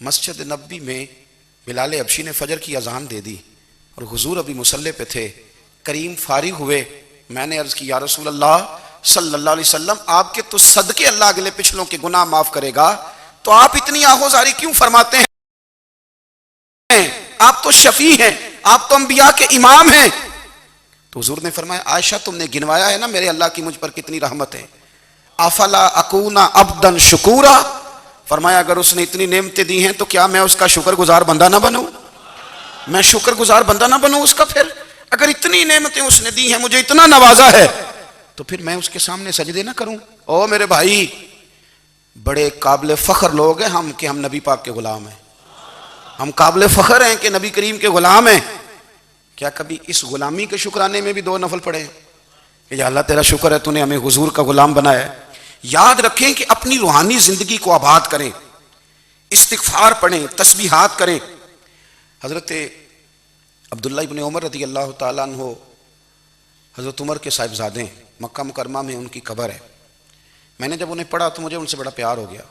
مسجد نبوی میں بلال حبشی نے فجر کی اذان دے دی اور حضور ابھی مصلی پہ تھے. کریم فارغ ہوئے. میں نے عرض کی یا رسول اللہ صلی اللہ علیہ وسلم آپ کے تو صدقے اللہ اگلے پچھلوں کے گناہ معاف کرے گا, تو آپ اتنی آہوزاری کیوں فرماتے ہیں؟ آپ تو شفیع ہیں, آپ تو انبیاء کے امام ہیں. تو حضور نے فرمایا عائشہ تم نے گنوایا ہے نا میرے اللہ کی مجھ پر کتنی رحمت ہے. افلا اکونا عبدا شکورا, فرمایا اگر اس نے اتنی نعمتیں دی ہیں تو کیا میں اس کا شکر گزار بندہ نہ بنوں؟ میں شکر گزار بندہ نہ بنوں اس کا؟ پھر اگر اتنی نعمتیں اس نے دی ہیں, مجھے اتنا نوازا ہے, تو پھر میں اس کے سامنے سجدے نہ کروں؟ او میرے بھائی, بڑے قابل فخر لوگ ہیں ہم کہ ہم نبی پاک کے غلام ہیں. ہم قابل فخر ہیں کہ نبی کریم کے غلام ہیں. کیا کبھی اس غلامی کے شکرانے میں بھی 2 نفل پڑھے کہ یا اللہ تیرا شکر ہے تو نے ہمیں حضور کا غلام بنایا ہے؟ یاد رکھیں کہ اپنی روحانی زندگی کو آباد کریں, استغفار پڑھیں, تسبیحات کریں. حضرت عبداللہ ابن عمر رضی اللہ تعالیٰ عنہ حضرت عمر کے صاحبزادے ہیں, مکہ مکرمہ میں ان کی قبر ہے. میں نے جب انہیں پڑھا تو مجھے ان سے بڑا پیار ہو گیا,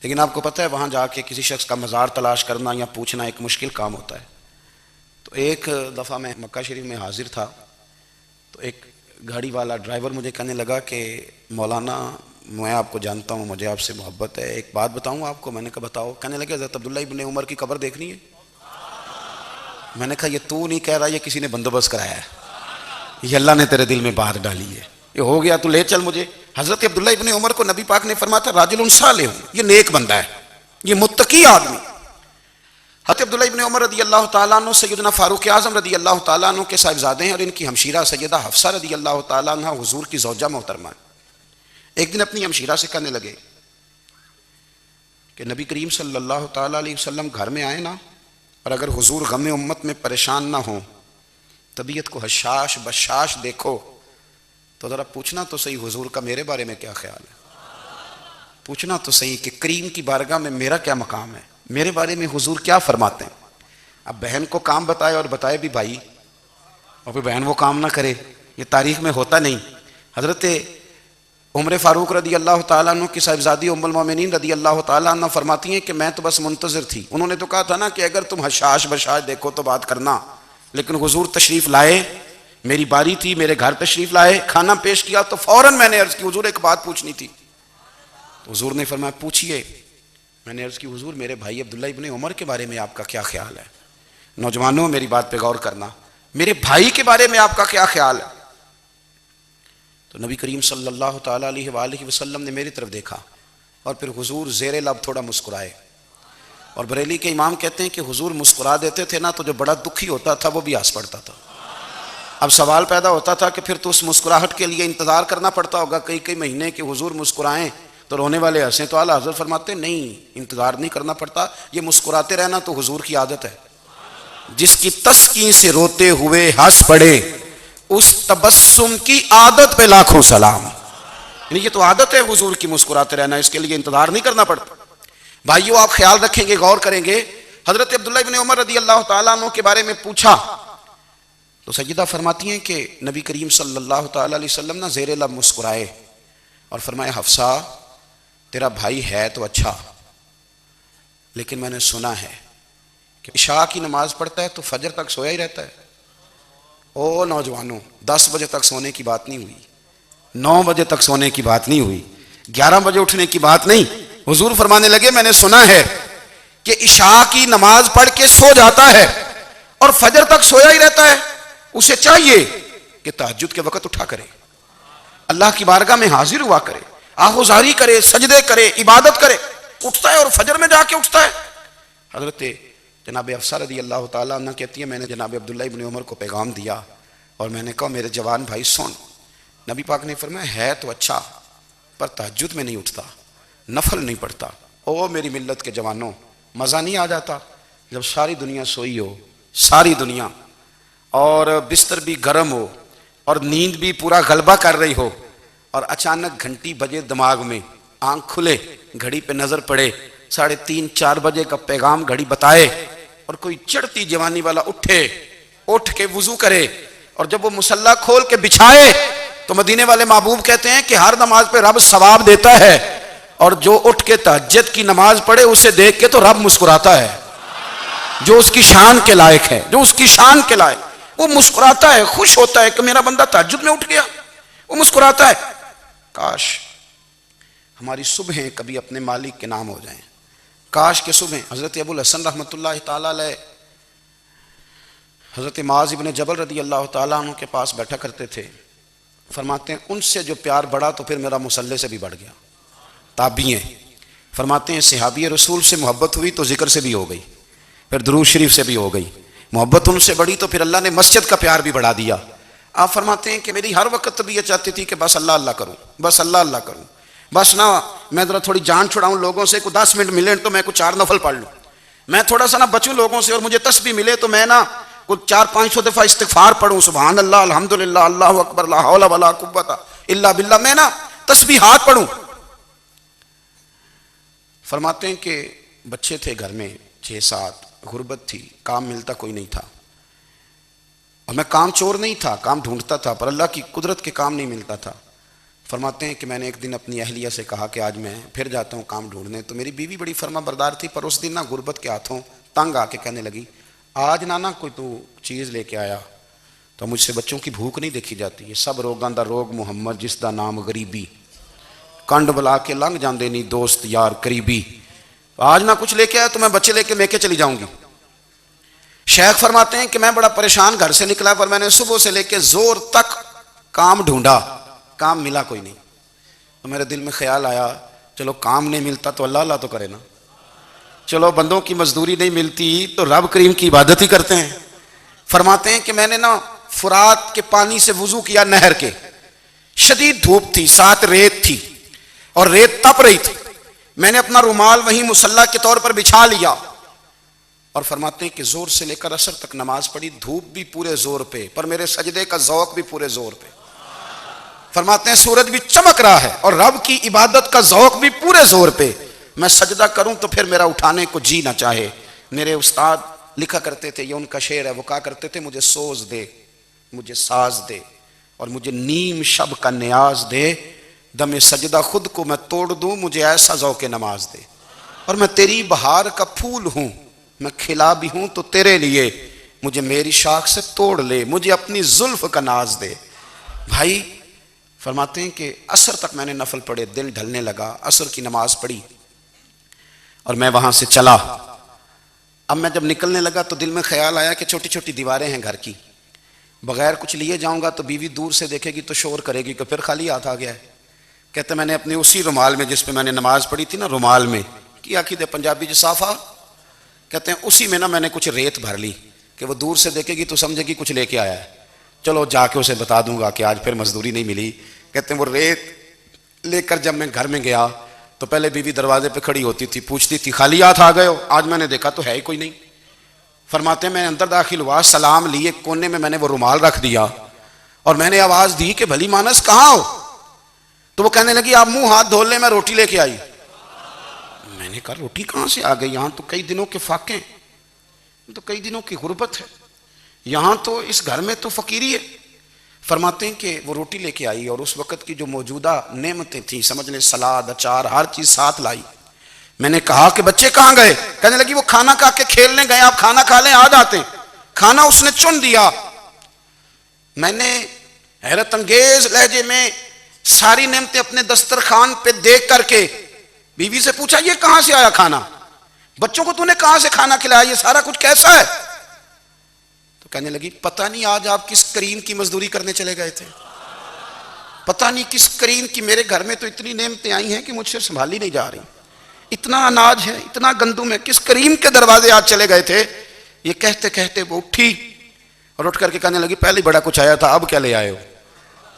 لیکن آپ کو پتہ ہے وہاں جا کے کسی شخص کا مزار تلاش کرنا یا پوچھنا ایک مشکل کام ہوتا ہے. تو ایک دفعہ میں مکہ شریف میں حاضر تھا, تو ایک گاڑی والا ڈرائیور مجھے کہنے لگا کہ مولانا میں آپ کو جانتا ہوں, مجھے آپ سے محبت ہے, ایک بات بتاؤں آپ کو. میں نے کہا بتاؤ. کہنے لگے حضرت عبداللہ ابن عمر کی قبر دیکھنی ہے. میں نے کہا یہ تو نہیں کہہ رہا, یہ کسی نے بندوبست کرایا ہے, یہ اللہ نے تیرے دل میں بات ڈالی ہے, یہ ہو گیا تو لے چل مجھے. حضرت عبداللہ ابن عمر کو نبی پاک نے فرمایا تھا راجل صالح, یہ نیک بندہ ہے, یہ متقی آدمی. حضرت عبداللہ ابن عمر رضی اللہ تعالیٰ عنہ سیدنا فاروق اعظم رضی اللہ تعالیٰ عنہ کے صاحبزادے ہیں, اور ان کی ہمشیرہ سیدہ حفصہ رضی اللہ تعالیٰ عنہ حضور کی زوجہ محترمہ. ایک دن اپنی ہمشیرہ سے کہنے لگے کہ نبی کریم صلی اللہ تعالیٰ علیہ وسلم گھر میں آئے نا, اور اگر حضور غم امت میں پریشان نہ ہوں, طبیعت کو حشاش بشاش دیکھو, تو ذرا پوچھنا تو صحیح حضور کا میرے بارے میں کیا خیال ہے. پوچھنا تو صحیح کہ کریم کی بارگاہ میں میرا کیا مقام ہے, میرے بارے میں حضور کیا فرماتے ہیں. اب بہن کو کام بتائے اور بتائے بھی بھائی, اور پھر بہن وہ کام نہ کرے, یہ تاریخ میں ہوتا نہیں. حضرت عمر فاروق رضی اللہ تعالیٰ عنہ کی صاحبزادی ام المومنین رضی اللہ تعالیٰ عنہ فرماتی ہیں کہ میں تو بس منتظر تھی. انہوں نے تو کہا تھا نا کہ اگر تم حشاش بشاش دیکھو تو بات کرنا, لیکن حضور تشریف لائے, میری باری تھی, میرے گھر تشریف لائے, کھانا پیش کیا, تو فوراً میں نے عرض کی حضور ایک بات پوچھنی تھی. تو حضور نے فرمایا پوچھئے. میں نے عرض کی حضور میرے بھائی عبداللہ ابن عمر کے بارے میں آپ کا کیا خیال ہے؟ نوجوانوں میری بات پہ غور کرنا, میرے بھائی کے بارے میں آپ کا کیا خیال ہے؟ تو نبی کریم صلی اللہ تعالیٰ علیہ وآلہ وسلم نے میری طرف دیکھا, اور پھر حضور زیر لب تھوڑا مسکرائے. اور بریلی کے امام کہتے ہیں کہ حضور مسکرا دیتے تھے نا, تو جو بڑا دکھی ہوتا تھا وہ بھی ہنس پڑتا تھا. اب سوال پیدا ہوتا تھا کہ پھر تو اس مسکراہٹ کے لیے انتظار کرنا پڑتا ہوگا کئی مہینے کہ حضور مسکرائیں تو رونے والے ہنسیں. تو اعلیٰ حضرت فرماتے نہیں, انتظار نہیں کرنا پڑتا, یہ مسکراتے رہنا تو حضور کی عادت ہے. جس کی تسکین سے روتے ہوئے ہنس پڑے, اس تبسم کی عادت پہ لاکھوں سلام. یعنی یہ تو عادت ہے حضور کی مسکراتے رہنا, اس کے لیے انتظار نہیں کرنا پڑتا. بھائیو آپ خیال رکھیں گے, غور کریں گے. حضرت عبداللہ ابن عمر رضی اللہ تعالیٰ عنہ کے بارے میں پوچھا تو سیدہ فرماتی ہیں کہ نبی کریم صلی اللہ تعالیٰ علیہ وسلم نہ زیر لب مسکرائے اور فرمایا حفصہ تیرا بھائی ہے تو اچھا, لیکن میں نے سنا ہے کہ عشاء کی نماز پڑھتا ہے تو فجر تک سویا ہی رہتا ہے. او نوجوانوں, 10 بجے تک سونے کی بات نہیں ہوئی, 9 بجے تک سونے کی بات نہیں ہوئی, 11 بجے اٹھنے کی بات نہیں. حضور فرمانے لگے میں نے سنا ہے کہ عشاء کی نماز پڑھ کے سو جاتا ہے اور فجر تک سویا ہی رہتا ہے. اسے چاہیے کہ تہجد کے وقت اٹھا کرے, اللہ کی بارگاہ میں حاضر ہوا کرے, آہوزاری کرے, سجدے کرے, عبادت کرے. اٹھتا ہے اور فجر میں جا کے اٹھتا ہے. حضرت جناب حفصہ رضی اللہ تعالیٰ عنہ کہتی ہے میں نے جناب عبداللہ ابن عمر کو پیغام دیا اور میں نے کہا میرے جوان بھائی سن. نبی پاک نے فرمایا ہے تو اچھا, پر تہجد میں نہیں اٹھتا, نفل نہیں پڑھتا. او میری ملت کے جوانوں, مزہ نہیں آ جاتا جب ساری دنیا سوئی ہو, ساری دنیا, اور بستر بھی گرم ہو اور نیند بھی پورا غلبہ کر رہی ہو, اور اچانک گھنٹی بجے دماغ میں, آنکھ کھلے, گھڑی پہ نظر پڑے, 3:30 4 بجے کا پیغام گھڑی بتائے, اور کوئی چڑھتی جوانی والا اٹھ کے وضو کرے, اور جب وہ مصلی کھول کے بچھائے تو مدینے والے محبوب کہتے ہیں کہ ہر نماز پہ رب ثواب دیتا ہے, اور جو اٹھ کے تہجد کی نماز پڑھے اسے دیکھ کے تو رب مسکراتا ہے، جو اس کی شان کے لائق ہے، جو اس کی شان کے لائق، وہ مسکراتا ہے، خوش ہوتا ہے کہ میرا بندہ تہجد میں اٹھ گیا، وہ مسکراتا ہے۔ کاش ہماری صبحیں کبھی اپنے مالک کے نام ہو جائیں، کاش کے صبحیں۔ حضرت ابو الحسن رحمۃ اللہ تعالیٰ علیہ حضرت معاذ ابن جبل رضی اللہ تعالیٰ عنہ کے پاس بیٹھا کرتے تھے، فرماتے ہیں ان سے جو پیار بڑھا تو پھر میرا مصلی سے بھی بڑھ گیا۔ تابعی ہیں، فرماتے ہیں صحابی رسول سے محبت ہوئی تو ذکر سے بھی ہو گئی، پھر درود شریف سے بھی ہو گئی، محبت ان سے بڑھی تو پھر اللہ نے مسجد کا پیار بھی بڑھا دیا۔ آپ فرماتے ہیں کہ میری ہر وقت طبیعت چاہتی تھی کہ بس اللہ اللہ کروں، بس اللہ اللہ کروں، بس نہ میں ذرا تھوڑی جان چھڑاؤں لوگوں سے، کوئی 10 منٹ ملے تو میں کوئی 4 نفل پڑھ لوں، میں تھوڑا سا نہ بچوں لوگوں سے، اور مجھے تسبیح ملے تو میں نہ کوئی 400-500 دفعہ استغفار پڑھوں، سبحان اللہ الحمدللہ اللہ اکبر لا حول ولا قوت الا باللہ، میں نہ تسبیحات پڑھوں۔ فرماتے ہیں کہ بچے تھے گھر میں 6-7، غربت تھی، کام ملتا کوئی نہیں تھا، اور میں کام چور نہیں تھا، کام ڈھونڈتا تھا، پر اللہ کی قدرت کے کام نہیں ملتا تھا۔ فرماتے ہیں کہ میں نے ایک دن اپنی اہلیہ سے کہا کہ آج میں پھر جاتا ہوں کام ڈھونڈنے، تو میری بیوی بڑی فرما بردار تھی، پر اس دن نہ غربت کے ہاتھوں تنگ آ کے کہنے لگی آج نانا کوئی تو چیز لے کے آیا، تو مجھ سے بچوں کی بھوک نہیں دیکھی جاتی ہے، سب روگاں دا روگ محمد جس دا نام غریبی، کنڈ بلا کے لنگ جاندے نہیں دوست یار قریبی، آج نہ کچھ لے کے آیا تو میں بچے لے کے میکے چلی جاؤں گی۔ شیخ فرماتے ہیں کہ میں بڑا پریشان گھر سے نکلا، پر میں نے صبح سے لے کے زور تک کام ڈھونڈا، کام ملا کوئی نہیں، تو میرے دل میں خیال آیا چلو کام نہیں ملتا تو اللہ اللہ تو کرے نا، چلو بندوں کی مزدوری نہیں ملتی تو رب کریم کی عبادت ہی کرتے ہیں۔ فرماتے ہیں کہ میں نے نا فرات کے پانی سے وضو کیا، نہر کے، شدید دھوپ تھی، ساتھ ریت تھی اور ریت تپ رہی تھی، میں نے اپنا رومال وہیں مصلی کے طور پر بچھا لیا، اور فرماتے ہیں کہ زور سے لے کر عصر تک نماز پڑھی، دھوپ بھی پورے زور پہ، پر میرے سجدے کا ذوق بھی پورے زور پہ۔ فرماتے ہیں سورج بھی چمک رہا ہے اور رب کی عبادت کا ذوق بھی پورے زور پہ، میں سجدہ کروں تو پھر میرا اٹھانے کو جی نہ چاہے۔ میرے استاد لکھا کرتے تھے، یہ ان کا شعر ہے، وہ کہا کرتے تھے مجھے سوز دے، مجھے ساز دے، اور مجھے نیم شب کا نیاز دے، دم سجدہ خود کو میں توڑ دوں، مجھے ایسا ذوق نماز دے، اور میں تیری بہار کا پھول ہوں، میں کھلا بھی ہوں تو تیرے لیے، مجھے میری شاخ سے توڑ لے، مجھے اپنی زلف کا ناز دے۔ بھائی فرماتے ہیں کہ عصر تک میں نے نفل پڑھے، دل ڈھلنے لگا، عصر کی نماز پڑھی اور میں وہاں سے چلا۔ اب میں جب نکلنے لگا تو دل میں خیال آیا کہ چھوٹی چھوٹی دیواریں ہیں گھر کی، بغیر کچھ لیے جاؤں گا تو بیوی دور سے دیکھے گی تو شور کرے گی کہ پھر خالی ہاتھ آ گیا ہے۔ کہتے میں نے اپنے اسی رومال میں جس پہ میں نے نماز پڑھی تھی نا، رومال میں کی عقیدہ پنجابی جو صافہ کہتے ہیں، اسی میں نا میں نے کچھ ریت بھر لی کہ وہ دور سے دیکھے گی تو سمجھے گی کچھ لے کے آیا ہے، چلو جا کے اسے بتا دوں گا کہ آج پھر مزدوری نہیں ملی۔ کہتے ہیں وہ ریت لے کر جب میں گھر میں گیا تو پہلے بیوی دروازے پہ کھڑی ہوتی تھی، پوچھتی تھی خالی ہاتھ آ گئے ہو؟ آج میں نے دیکھا تو ہے ہی کوئی نہیں۔ فرماتے ہیں میں اندر داخل ہوا، سلام لیے، کونے میں میں نے وہ رومال رکھ دیا اور میں نے آواز دی کہ بھلی مانس کہاں ہو؟ تو وہ کہنے لگی آپ منہ ہاتھ دھو لیں، میں روٹی لے کے آئی۔ میں نے کہا روٹی کہاں سے آ گئی؟ یہاں تو کئی دنوں کے فاقے ہیں، تو کئی دنوں کی غربت ہے، یہاں تو اس گھر میں تو فقیری ہے۔ فرماتے ہیں کہ وہ روٹی لے کے آئی اور اس وقت کی جو موجودہ نعمتیں تھیں، سمجھ لیں سلاد اچار ہر چیز ساتھ لائی۔ میں نے کہا کہ بچے کہاں گئے؟ کہنے لگی وہ کھانا کھا کے کھیلنے گئے، آپ کھانا کھا لیں آ جاتے۔ کھانا اس نے چن دیا۔ میں نے حیرت انگیز لہجے میں ساری نعمتیں اپنے دسترخوان پہ دیکھ کر کے بیوی سے پوچھا یہ کہاں سے آیا کھانا؟ بچوں کو تو نے کہاں سے کھانا کھلایا؟ یہ سارا کچھ کیسا ہے؟ تو کہنے لگی پتہ نہیں آج آپ کس کریم کی مزدوری کرنے چلے گئے تھے، پتہ نہیں کس کریم کی، میرے گھر میں تو اتنی نعمتیں آئی ہیں کہ مجھ سے سنبھالی نہیں جا رہی، اتنا اناج ہے، اتنا گندم ہے، کس کریم کے دروازے آج چلے گئے تھے؟ یہ کہتے کہتے وہ اٹھی اور اٹھ کر کے کہنے لگی پہلے بڑا کچھ آیا تھا، اب کیا لے آئے ہو؟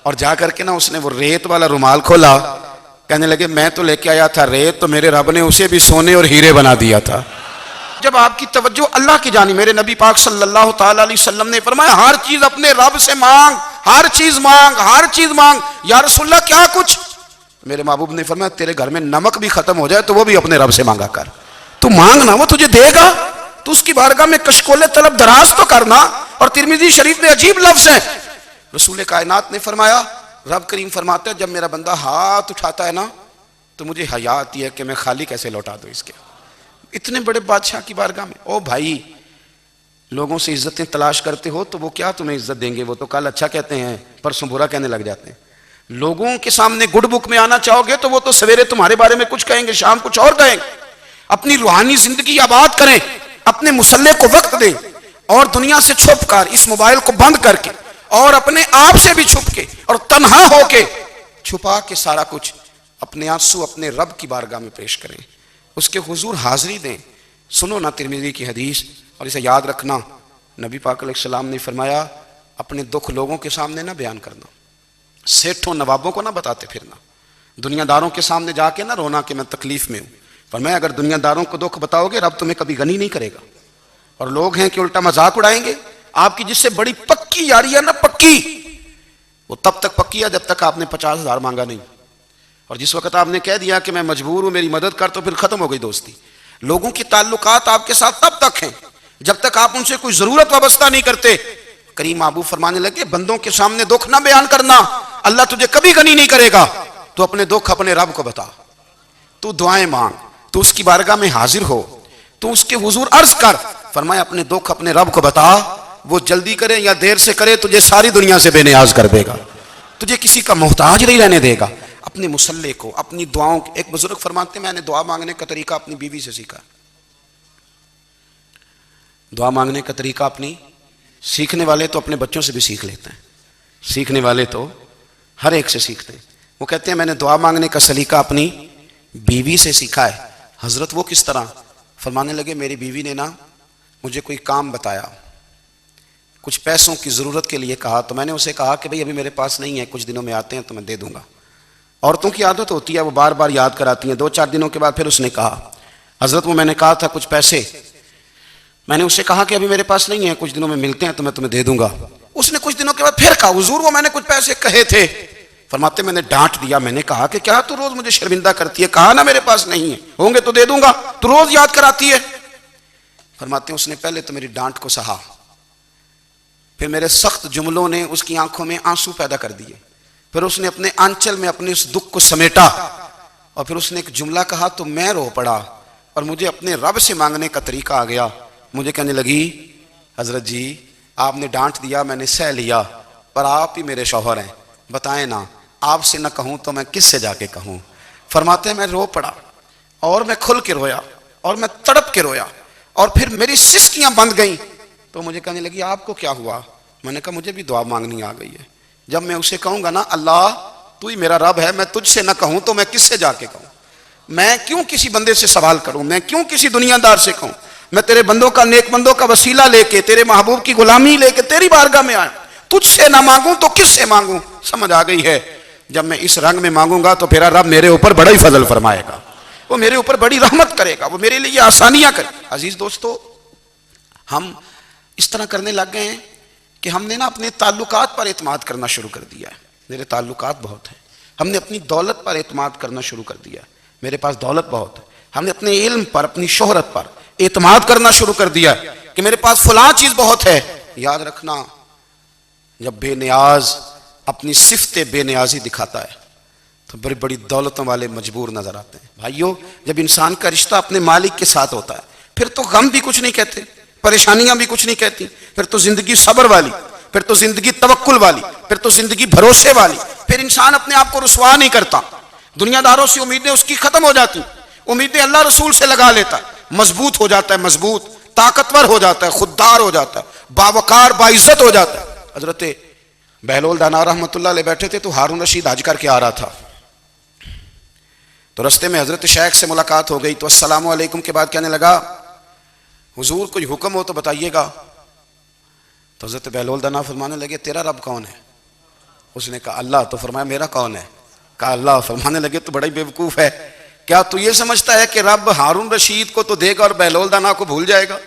اور جا کر کے نا اس نے وہ ریت والا رومال کھولا، کہنے لگے میں تو لے کے آیا تھا ریت، تو میرے رب نے اسے بھی سونے اور ہیرے بنا دیا تھا۔ جب آپ کی توجہ اللہ کی جانب، میرے نبی پاک صلی اللہ تعالی علیہ وسلم نے فرمایا ہر چیز اپنے رب سے مانگ، ہر چیز مانگ، ہر چیز مانگ۔ یا رسول اللہ کیا کچھ؟ میرے محبوب نے فرمایا تیرے گھر میں نمک بھی ختم ہو جائے تو وہ بھی اپنے رب سے مانگا کر، تو مانگنا وہ تجھے دے گا، تو اس کی بارگاہ میں کشکول طلب دراز تو کرنا۔ اور ترمذی شریف میں عجیب لفظ ہے، رسول کائنات نے فرمایا، رب کریم فرماتا ہے جب میرا بندہ ہاتھ اٹھاتا ہے نا تو تو مجھے حیا آتی ہے کہ میں خالی کیسے لوٹا دوں اس کے، اتنے بڑے بادشاہ کی بارگاہ میں۔ او بھائی، لوگوں سے عزتیں تلاش کرتے ہو تو وہ کیا تمہیں عزت دیں گے؟ وہ تو کل اچھا کہتے ہیں پرسوں برا کہنے لگ جاتے ہیں۔ لوگوں کے سامنے گڈ بک میں آنا چاہو گے تو وہ تو سویرے تمہارے بارے میں کچھ کہیں گے، شام کچھ اور کہیں گے۔ اپنی روحانی زندگی آباد کریں، اپنے مسلح کو وقت دیں، اور دنیا سے چھپ کر، اس موبائل کو بند کر کے، اور اپنے آپ سے بھی چھپ کے اور تنہا ہو کے، چھپا کے سارا کچھ اپنے آنسو اپنے رب کی بارگاہ میں پیش کریں، اس کے حضور حاضری دیں۔ سنو نا ترمذی کی حدیث، اور اسے یاد رکھنا، نبی پاک علیہ السلام نے فرمایا اپنے دکھ لوگوں کے سامنے نہ بیان کرنا، سیٹھوں نوابوں کو نہ بتاتے پھرنا، دنیا داروں کے سامنے جا کے نہ رونا کہ میں تکلیف میں ہوں۔ فرمایا اگر دنیا داروں کو دکھ بتاؤ گے رب تمہیں کبھی غنی نہیں کرے گا، اور لوگ ہیں کہ الٹا مذاق اڑائیں گے۔ آپ کی جس سے بڑی پکی یاری ہے نا، پکی، وہ تب تک پکی ہے جب تک آپ نے 50,000 مانگا نہیں، اور جس وقت آپ نے کہہ دیا کہ میں مجبور ہوں میری مدد کر، تو پھر ختم ہو گئی دوستی۔ لوگوں کی تعلقات آپ کے ساتھ تب تک ہیں جب تک آپ ان سے کوئی ضرورت وابستہ نہیں کرتے۔ کریم محبوب فرمانے لگے بندوں کے سامنے دکھ نہ بیان کرنا، اللہ تجھے کبھی غنی نہیں کرے گا۔ تو اپنے دکھ اپنے رب کو بتا، تو دعائیں مانگ، تو اس کی بارگاہ میں حاضر ہو، تو اس کے حضور عرض کر۔ فرمایا اپنے دکھ اپنے رب کو بتا، وہ جلدی کرے یا دیر سے کرے تجھے ساری دنیا سے بے نیاز کر دے گا، تجھے کسی کا محتاج نہیں رہنے دے گا۔ اپنے مسلح کو، اپنی دعاؤں، ایک بزرگ فرماتے ہیں میں نے دعا مانگنے کا طریقہ اپنی بیوی سے سیکھا۔ دعا مانگنے کا طریقہ اپنی، سیکھنے والے تو اپنے بچوں سے بھی سیکھ لیتے ہیں، سیکھنے والے تو ہر ایک سے سیکھتے ہیں۔ وہ کہتے ہیں میں نے دعا مانگنے کا سلیقہ اپنی بیوی سے سیکھا ہے۔ حضرت وہ کس طرح؟ فرمانے لگے میری بیوی نے نا مجھے کوئی کام بتایا، کچھ پیسوں کی ضرورت کے لیے کہا، تو میں نے اسے کہا کہ بھئی ابھی میرے پاس نہیں ہے، کچھ دنوں میں آتے ہیں تو میں دے دوں گا۔ عورتوں کی عادت ہوتی ہے وہ بار بار یاد کراتی ہیں، 2-4 دنوں کے بعد پھر اس نے کہا حضرت وہ میں نے کہا تھا کچھ پیسے، میں نے اسے کہا کہ ابھی میرے پاس نہیں ہے، کچھ دنوں میں ملتے ہیں تو میں تمہیں دے دوں گا۔ اس نے کچھ دنوں کے بعد پھر کہا حضور وہ میں نے کچھ پیسے کہے تھے۔ فرماتے میں نے ڈانٹ دیا، میں نے کہا کہ کیا تو روز مجھے شرمندہ کرتی ہے، کہا نا میرے پاس نہیں ہے، ہوں گے تو دے دوں گا، تو روز یاد کراتی ہے۔ فرماتے ہیں اس نے پہلے تو میری ڈانٹ کو سہا، پھر میرے سخت جملوں نے اس کی آنکھوں میں آنسو پیدا کر دیے، پھر اس نے اپنے آنچل میں اپنے اس دکھ کو سمیٹا، اور پھر اس نے ایک جملہ کہا تو میں رو پڑا، اور مجھے اپنے رب سے مانگنے کا طریقہ آ گیا۔ مجھے کہنے لگی حضرت جی آپ نے ڈانٹ دیا، میں نے سہ لیا، پر آپ ہی میرے شوہر ہیں، بتائیں نا آپ سے نہ کہوں تو میں کس سے جا کے کہوں۔ فرماتے ہیں میں رو پڑا، اور میں کھل کے رویا، اور میں تڑپ کے رویا، اور پھر میری سسکیاں بند گئیں۔ تو مجھے کہنے لگی آپ کو کیا ہوا؟ میں نے کہا مجھے بھی دعا مانگنی آ گئی ہے، جب میں اسے کہوں گا نا اللہ تو ہی میرا رب ہے، میں تجھ سے نہ کہوں تو میں کس سے جا کے کہوں؟ میں کیوں کسی بندے سے سوال کروں؟ میں کیوں کسی دنیا دار سے کہوں؟ میں تیرے بندوں کا، نیک بندوں کا وسیلہ لے کے، تیرے محبوب کی غلامی لے کے تیری بارگاہ میں آیا، تجھ سے نہ مانگوں تو کس سے مانگوں؟ سمجھ آ گئی ہے؟ جب میں اس رنگ میں مانگوں گا تو پھر رب میرے اوپر بڑا ہی فضل فرمائے گا، وہ میرے اوپر بڑی رحمت کرے گا، وہ میرے لیے آسانیاں کرے۔ عزیز دوستو، ہم اس طرح کرنے لگ گئے ہیں کہ ہم نے نا اپنے تعلقات پر اعتماد کرنا شروع کر دیا ہے۔ میرے تعلقات بہت ہیں، ہم نے اپنی دولت پر اعتماد کرنا شروع کر دیا ہے، میرے پاس دولت بہت ہے، ہم نے اپنے علم پر، اپنی شہرت پر اعتماد کرنا شروع کر دیا ہے کہ میرے پاس فلاں چیز بہت ہے۔ یاد رکھنا جب بے نیاز اپنی صفت بے نیازی دکھاتا ہے تو بڑی بڑی دولتوں والے مجبور نظر آتے ہیں۔ بھائیو جب انسان کا رشتہ اپنے مالک کے ساتھ ہوتا ہے پھر تو غم بھی کچھ نہیں کہتے، پریشانیاں بھی کچھ نہیں کہتی، پھر تو زندگی صبر والی، پھر تو زندگی توکل والی، پھر تو زندگی بھروسے والی، پھر انسان اپنے آپ کو رسوا نہیں کرتا، دنیا داروں سے امیدیں اس کی ختم ہو جاتی، امیدیں اللہ رسول سے لگا لیتا ہے، مضبوط ہو جاتا ہے، مضبوط، طاقتور ہو جاتا ہے، خوددار ہو جاتا ہے، باوقار باعزت ہو جاتا ہے۔ حضرت بہلول دانا رحمۃ اللہ علیہ بیٹھے تھے تو ہارون رشید حج کر کے آ رہا تھا، تو رستے میں حضرت شیخ سے ملاقات ہو گئی، تو السلام علیکم کے بعد کہنے لگا حضور کوئی حکم ہو تو بتائیے گا۔ تو حضرت بہلول دانا فرمانے لگے تیرا رب کون ہے؟ اس نے کہا اللہ۔ تو فرمایا میرا کون ہے؟ کہا اللہ۔ فرمانے لگے تو بڑا ہی بیوقوف ہے، کیا تو یہ سمجھتا ہے کہ رب ہارون رشید کو تو دے گا اور بہلول دانا کو بھول جائے گا؟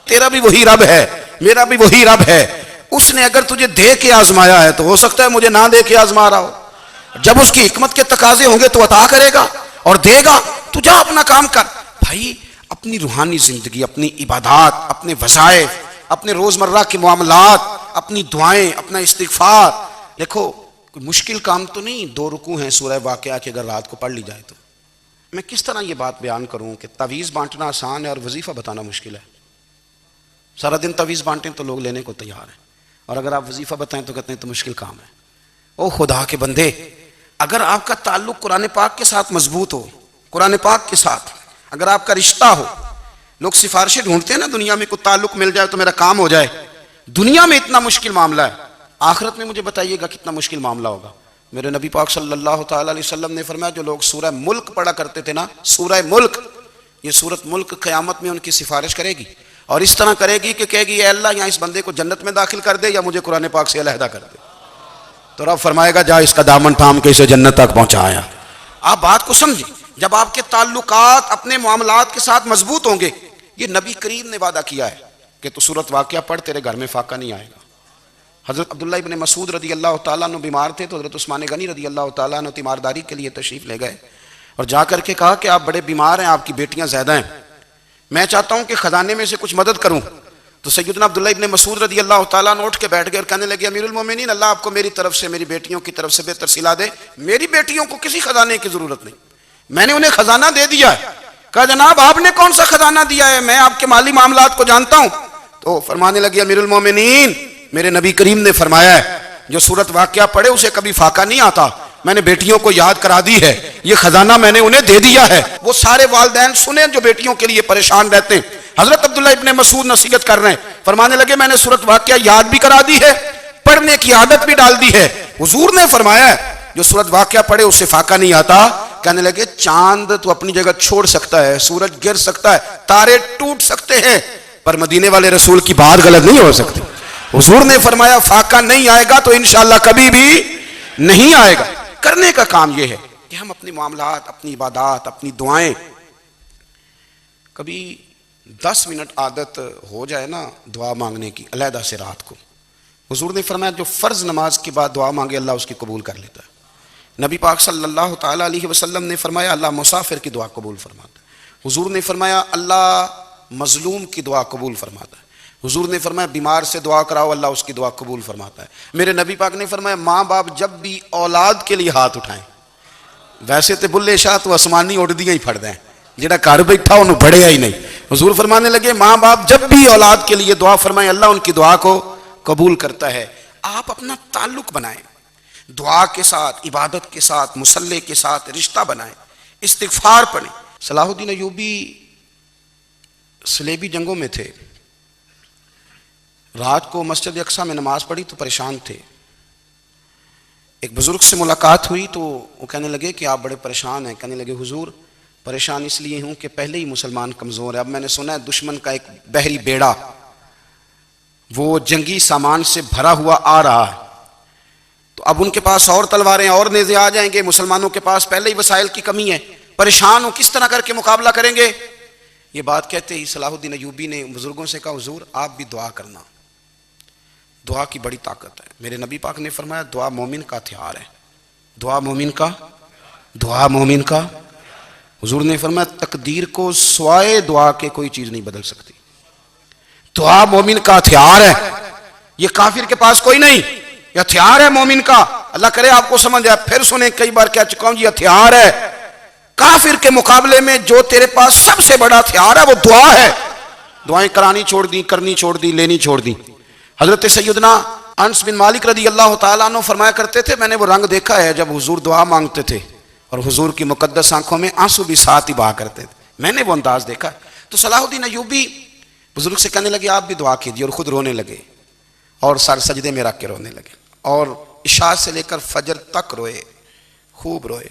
تیرا بھی وہی رب ہے، میرا بھی وہی رب ہے، اس نے اگر تجھے دے کے آزمایا ہے تو ہو سکتا ہے مجھے نہ دے کے آزما رہا ہو، جب اس کی حکمت کے تقاضے ہوں گے تو عطا کرے گا اور دے گا، تو جا اپنا کام کر۔ بھائی اپنی روحانی زندگی، اپنی عبادات، اپنے وظائف، اپنے روزمرہ کے معاملات، اپنی دعائیں، اپنا استغفار، دیکھو کوئی مشکل کام تو نہیں، 2 رکوع ہیں سورہ واقعہ کے اگر رات کو پڑھ لی جائے تو میں کس طرح یہ بات بیان کروں کہ تعویذ بانٹنا آسان ہے اور وظیفہ بتانا مشکل ہے؟ سارا دن تعویذ بانٹیں تو لوگ لینے کو تیار ہیں، اور اگر آپ وظیفہ بتائیں تو کہتے ہیں تو مشکل کام ہے۔ او خدا کے بندے، اگر آپ کا تعلق قرآن پاک کے ساتھ مضبوط ہو، قرآن پاک کے ساتھ اگر آپ کا رشتہ ہو، لوگ سفارشیں ڈھونڈتے ہیں نا دنیا میں، کوئی تعلق مل جائے تو میرا کام ہو جائے، دنیا میں اتنا مشکل معاملہ ہے، آخرت میں مجھے بتائیے گا کتنا مشکل معاملہ ہوگا۔ میرے نبی پاک صلی اللہ تعالیٰ علیہ وسلم نے فرمایا جو لوگ سورہ ملک پڑھا کرتے تھے نا، سورہ ملک، یہ سورت ملک قیامت میں ان کی سفارش کرے گی، اور اس طرح کرے گی کہ کہے گی اے اللہ یہاں اس بندے کو جنت میں داخل کر دے یا مجھے قرآن پاک سے علیحدہ کر دے، تو رب فرمائے گا جا اس کا دامن تھام کے اسے جنت تک پہنچایا۔ آپ بات کو سمجھیں، جب آپ کے تعلقات اپنے معاملات کے ساتھ مضبوط ہوں گے، یہ نبی کریم نے وعدہ کیا ہے کہ تو سورت واقعہ پڑھ تیرے گھر میں فاقہ نہیں آئے گا۔ حضرت عبداللہ ابن مسعود رضی اللہ تعالیٰ عنہ بیمار تھے تو حضرت عثمان غنی رضی اللہ تعالیٰ عنہ تیمارداری کے لیے تشریف لے گئے اور جا کر کے کہا کہ آپ بڑے بیمار ہیں، آپ کی بیٹیاں زیادہ ہیں، میں چاہتا ہوں کہ خزانے میں سے کچھ مدد کروں۔ تو سیدنا عبداللہ ابن مسعود رضی اللہ تعالیٰ عنہ اٹھ کے بیٹھ گئے اور کہنے لگے امیر المومنین، اللہ آپ کو میری طرف سے، میری بیٹیوں کی طرف سے بہتر صلہ دے، میری بیٹیوں کو کسی خزانے کی ضرورت نہیں، میں نے انہیں خزانہ دے دیا ہے۔ کہا جناب آپ نے کون سا خزانہ دیا ہے، میں آپ کے مالی معاملات کو جانتا ہوں۔ تو فرمانے لگے امیر المومنین، میرے نبی کریم نے فرمایا ہے جو سورت واقعہ پڑھے اسے کبھی فاقہ نہیں آتا، میں نے بیٹیوں کو یاد کرا دی ہے، یہ خزانہ میں نے انہیں دے دیا ہے۔ وہ سارے والدین سنیں جو بیٹیوں کے لیے پریشان رہتے ہیں۔ حضرت عبداللہ ابن مسعود نصیحت کر رہے ہیں، فرمانے لگے میں نے سورت واقعہ یاد بھی کرا دی ہے، پڑھنے کی عادت بھی ڈال دی ہے۔ حضور نے فرمایا ہے جو سورت واقعہ پڑھے اسے فاقہ نہیں آتا۔ کہنے لگے چاند تو اپنی جگہ چھوڑ سکتا ہے، سورج گر سکتا ہے، تارے ٹوٹ سکتے ہیں، پر مدینے والے رسول کی بات غلط نہیں ہو سکتی۔ حضور نے فرمایا فاقہ نہیں آئے گا تو انشاءاللہ کبھی بھی نہیں آئے گا۔ کرنے کا کام یہ ہے کہ ہم اپنے معاملات، اپنی عبادات، اپنی دعائیں، کبھی 10 منٹ عادت ہو جائے نا دعا مانگنے کی علیحدہ سے رات کو۔ حضور نے فرمایا جو فرض نماز کے بعد دعا مانگے اللہ اس کی قبول کر لیتا ہے۔ نبی پاک صلی اللہ تعالیٰ علیہ وسلم نے فرمایا اللہ مسافر کی دعا قبول فرماتا ہے۔ حضور نے فرمایا اللہ مظلوم کی دعا قبول فرماتا ہے۔ حضور نے فرمایا بیمار سے دعا کراؤ اللہ اس کی دعا قبول فرماتا ہے۔ میرے نبی پاک نے فرمایا ماں باپ جب بھی اولاد کے لیے ہاتھ اٹھائیں، ویسے تو بلے شاہ تو آسمانی اڑ دیا ہی پھڑ دیں، جڑا گھر بیٹھا انہوں بڑھیا ہی نہیں۔ حضور فرمانے لگے ماں باپ جب بھی اولاد کے لیے دعا فرمائیں اللہ ان کی دعا کو قبول کرتا ہے۔ آپ اپنا تعلق بنائیں، دعا کے ساتھ، عبادت کے ساتھ، مصلی کے ساتھ رشتہ بنائیں، استغفار پڑھیں۔ صلاح الدین ایوبی صلیبی جنگوں میں تھے، رات کو مسجد اقصی میں نماز پڑھی تو پریشان تھے۔ ایک بزرگ سے ملاقات ہوئی تو وہ کہنے لگے کہ آپ بڑے پریشان ہیں۔ کہنے لگے حضور پریشان اس لیے ہوں کہ پہلے ہی مسلمان کمزور ہے، اب میں نے سنا ہے دشمن کا ایک بحری بیڑا وہ جنگی سامان سے بھرا ہوا آ رہا ہے، تو اب ان کے پاس اور تلواریں اور نیزے آ جائیں گے، مسلمانوں کے پاس پہلے ہی وسائل کی کمی ہے، پریشان ہوں کس طرح کر کے مقابلہ کریں گے۔ یہ بات کہتے ہی صلاح الدین ایوبی نے بزرگوں سے کہا حضور آپ بھی دعا کرنا، دعا کی بڑی طاقت ہے۔ میرے نبی پاک نے فرمایا دعا مومن کا ہتھیار ہے، دعا مومن کا۔ حضور نے فرمایا تقدیر کو سوائے دعا کے کوئی چیز نہیں بدل سکتی، دعا مومن کا ہتھیار ہے، یہ کافر کے پاس کوئی نہیں، یہ ہتھیار ہے مومن کا۔ اللہ کرے آپ کو سمجھ آئے، پھر سنیں کئی بار کہہ چکا ہوں یہ ہتھیار ہے، کافر کے مقابلے میں جو تیرے پاس سب سے بڑا ہتھیار ہے وہ دعا ہے۔ دعائیں کرانی چھوڑ دی، کرنی چھوڑ دی، لینی چھوڑ دی۔ حضرت سیدنا انس بن مالک رضی اللہ تعالیٰ عنہ فرمایا کرتے تھے میں نے وہ رنگ دیکھا ہے جب حضور دعا مانگتے تھے اور حضور کی مقدس آنکھوں میں آنسو بھی ساتھ ہی بہا کرتے تھے، میں نے وہ انداز دیکھا۔ تو صلاح الدین ایوبی بزرگ سے کہنے لگے آپ بھی دعا کیجیے، اور خود رونے لگے اور سر سجدے میں رکھ کے رونے لگے، اور عشاء سے لے کر فجر تک روئے، خوب روئے۔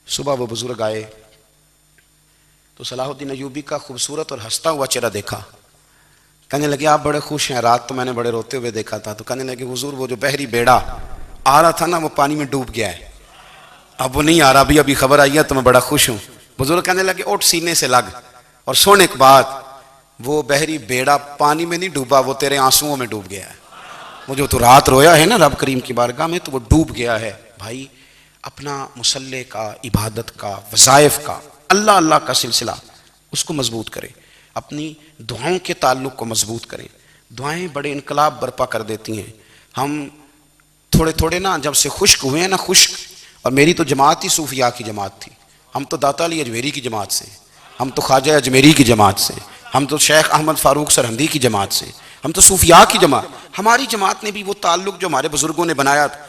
صبح وہ بزرگ آئے تو صلاح الدین ایوبی کا خوبصورت اور ہنستا ہوا چہرہ دیکھا، کہنے لگے آپ بڑے خوش ہیں، رات تو میں نے بڑے روتے ہوئے دیکھا تھا۔ تو کہنے لگے حضور وہ جو بحری بیڑا آ رہا تھا نا وہ پانی میں ڈوب گیا ہے، اب وہ نہیں آ رہا، ابھی خبر آئی ہے تو میں بڑا خوش ہوں۔ بزرگ کہنے لگے اٹھ سینے سے لگ اور سن ایک بات، وہ بحری بیڑا پانی میں نہیں ڈوبا، وہ تیرے آنسوؤں میں ڈوب گیا ہے، وہ جو تو رات رویا ہے نا رب کریم کی بارگاہ میں تو وہ ڈوب گیا ہے۔ بھائی اپنا مصلی کا، عبادت کا، وظائف کا، اللہ اللہ کا سلسلہ اس کو مضبوط کرے، اپنی دعاؤں کے تعلق کو مضبوط کریں۔ دعائیں بڑے انقلاب برپا کر دیتی ہیں۔ ہم تھوڑے نا جب سے خشک ہوئے ہیں نا، خشک، اور میری تو جماعت ہی صوفیاء کی جماعت تھی، ہم تو داتا علی اجمیری کی جماعت سے، ہم تو خواجہ اجمیری کی جماعت سے، ہم تو شیخ احمد فاروق سرہندی کی جماعت سے، ہم تو صوفیاء کی جماعت. ہماری جماعت نے بھی وہ تعلق جو ہمارے بزرگوں نے بنایا تھا